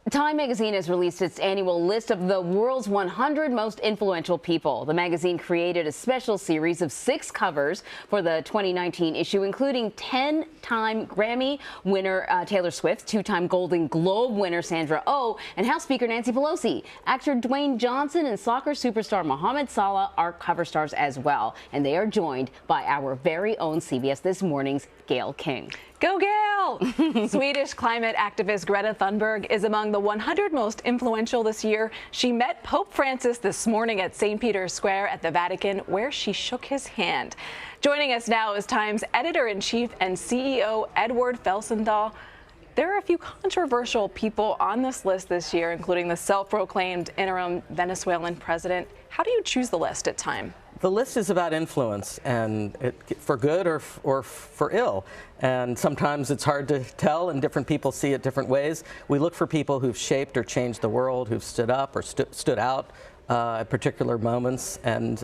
Time magazine has released its annual list of the world's 100 most influential people. The magazine created a special series of 6 covers for the 2019 issue, including 10-time Grammy winner Taylor Swift, 2-time Golden Globe winner Sandra Oh, and House Speaker Nancy Pelosi. Actor Dwayne Johnson and soccer superstar Mohamed Salah are cover stars as well, and they are joined by our very own CBS This Morning's Gayle King. Go Gayle! Swedish climate activist Greta Thunberg is among the 100 most influential this year. She met Pope Francis this morning at St. Peter's Square at the Vatican, where she shook his hand. Joining us now is Time's editor-in-chief and CEO Edward Felsenthal. There are a few controversial people on this list this year, including the self-proclaimed interim Venezuelan president. How do you choose the list at Time? The list is about influence, and for good or for ill. And sometimes it's hard to tell, and different people see it different ways. We look for people who've shaped or changed the world, who've stood up or stood out at particular moments. And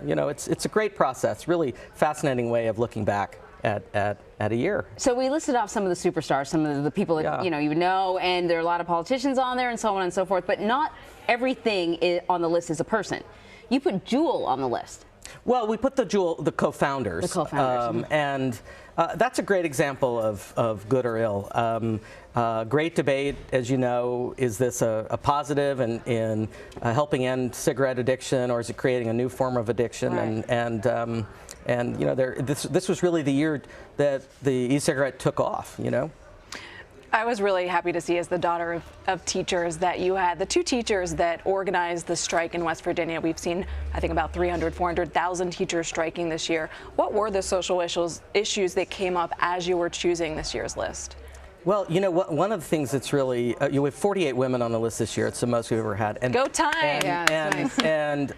you know, it's a great process, really fascinating way of looking back at a year. So we listed off some of the superstars, some of the people that you know, and there are a lot of politicians on there and so on and so forth, but not everything on the list is a person. You put Jewel on the list. Well, we put the co-founders. The co-founders. And that's a great example of good or ill. Great debate, as you know. Is this a positive in helping end cigarette addiction, or is it creating a new form of addiction? Right. And you know, this was really the year that the e-cigarette took off, you know. I was really happy to see, as the daughter of teachers, that you had the 2 teachers that organized the strike in West Virginia. We've seen, I think, about 400,000 teachers striking this year. What were the social issues that came up as you were choosing this year's list? Well, you know, one of the things that's really, you have 48 women on the list this year. It's the most we've ever had. And, Go Time! And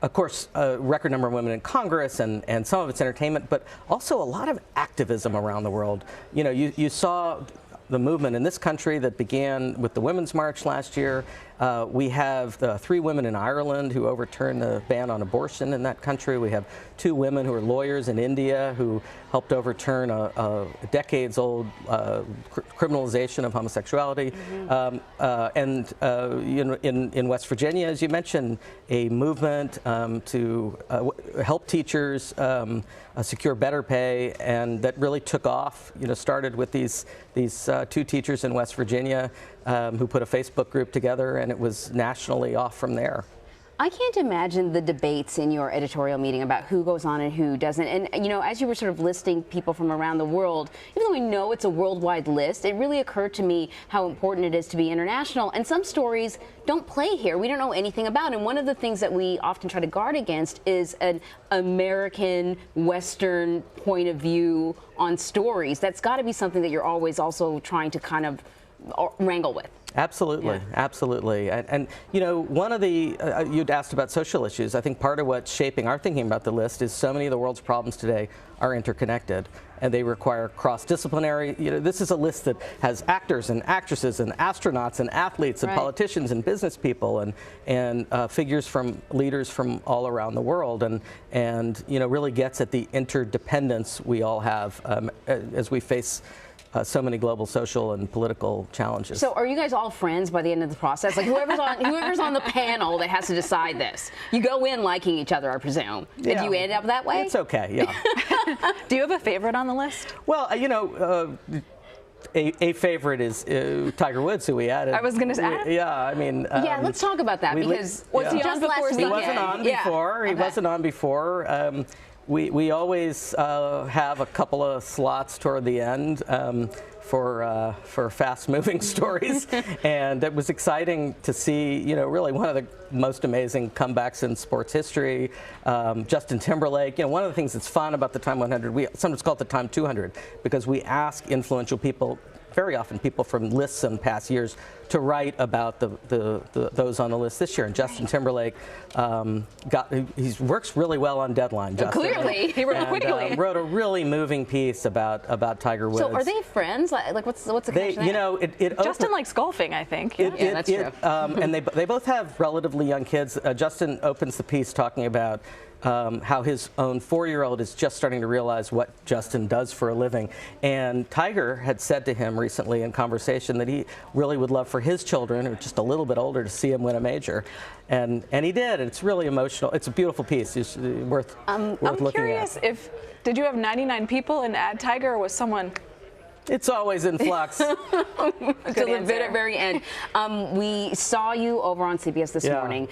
of course, a record number of women in Congress, and some of it's entertainment, but also a lot of activism around the world. You know, you saw the movement in this country that began with the Women's March last year. We have 3 women in Ireland who overturned the ban on abortion in that country. We have 2 women who are lawyers in India who helped overturn a decades-old criminalization of homosexuality. And you know, in West Virginia, as you mentioned, a movement to help teachers secure better pay, and that really took off. You know, started with these 2 teachers in West Virginia who put a Facebook group together, and it was nationally off from there. I can't imagine the debates in your editorial meeting about who goes on and who doesn't. And, you know, as you were sort of listing people from around the world, even though we know it's a worldwide list, it really occurred to me how important it is to be international. And some stories don't play here. We don't know anything about. And one of the things that we often try to guard against is an American Western point of view on stories. That's got to be something that you're always also trying to kind of wrangle with. Absolutely, absolutely. And you know, one of the, you'd asked about social issues. I think part of what's shaping our thinking about the list is so many of the world's problems today are interconnected, and they require cross-disciplinary. You know, this is a list that has actors and actresses and astronauts and athletes and politicians and business people and figures from leaders from all around the world, and you know, really gets at the interdependence we all have as we face so many global social and political challenges. So are you guys all friends by the end of the process? Like whoever's on the panel that has to decide this, you go in liking each other, I presume. Yeah. Do you end up that way? It's okay, yeah. Do you have a favorite on the list? Well, you know, a favorite is Tiger Woods, who we added. I was going to say. Yeah, I mean. Yeah, let's talk about that, because was he on before? He wasn't on before. He wasn't on before. We always have a couple of slots toward the end for fast-moving stories, and it was exciting to see, you know, really one of the most amazing comebacks in sports history. Justin Timberlake. You know, one of the things that's fun about the Time 100, we sometimes call it the Time 200, because we ask influential people, very often people from lists in past years, to write about those on the list this year. And Justin Timberlake he works really well on deadline. Justin. Clearly, he wrote quickly. Wrote a really moving piece about Tiger Woods. So are they friends? Like what's the connection? You know, Justin likes golfing, I think. Yeah, that's true. And they both have relatively young kids. Justin opens the piece talking about how his own 4-year-old is just starting to realize what Justin does for a living. And Tiger had said to him recently in conversation that he really would love for his children, who are just a little bit older, to see him win a major. And he did. And it's really emotional. It's a beautiful piece. It's worth looking at. I'm curious did you have 99 people and add Tiger, or was someone? It's always in flux. To the very end. We saw you over on CBS This Morning,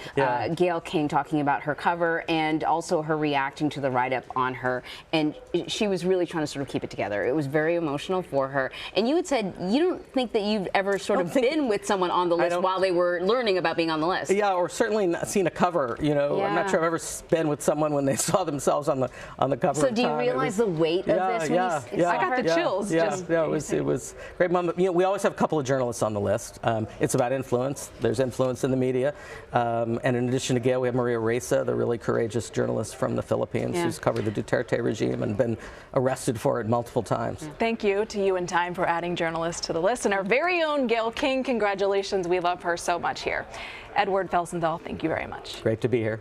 Gayle King talking about her cover and also her reacting to the write-up on her. And she was really trying to sort of keep it together. It was very emotional for her. And you had said you don't think that you've ever sort of been with someone on the list while they were learning about being on the list. Yeah, or certainly not seen a cover. You know, I'm not sure I've ever been with someone when they saw themselves on the cover. So do you realize the weight of this? I got the chills. It was a great moment. You know, we always have a couple of journalists on the list. It's about influence. There's influence in the media. And in addition to Gayle, we have Maria Ressa, the really courageous journalist from the Philippines who's covered the Duterte regime and been arrested for it multiple times. Thank you to you and Time for adding journalists to the list. And our very own Gayle King, congratulations. We love her so much here. Edward Felsenthal, thank you very much. Great to be here.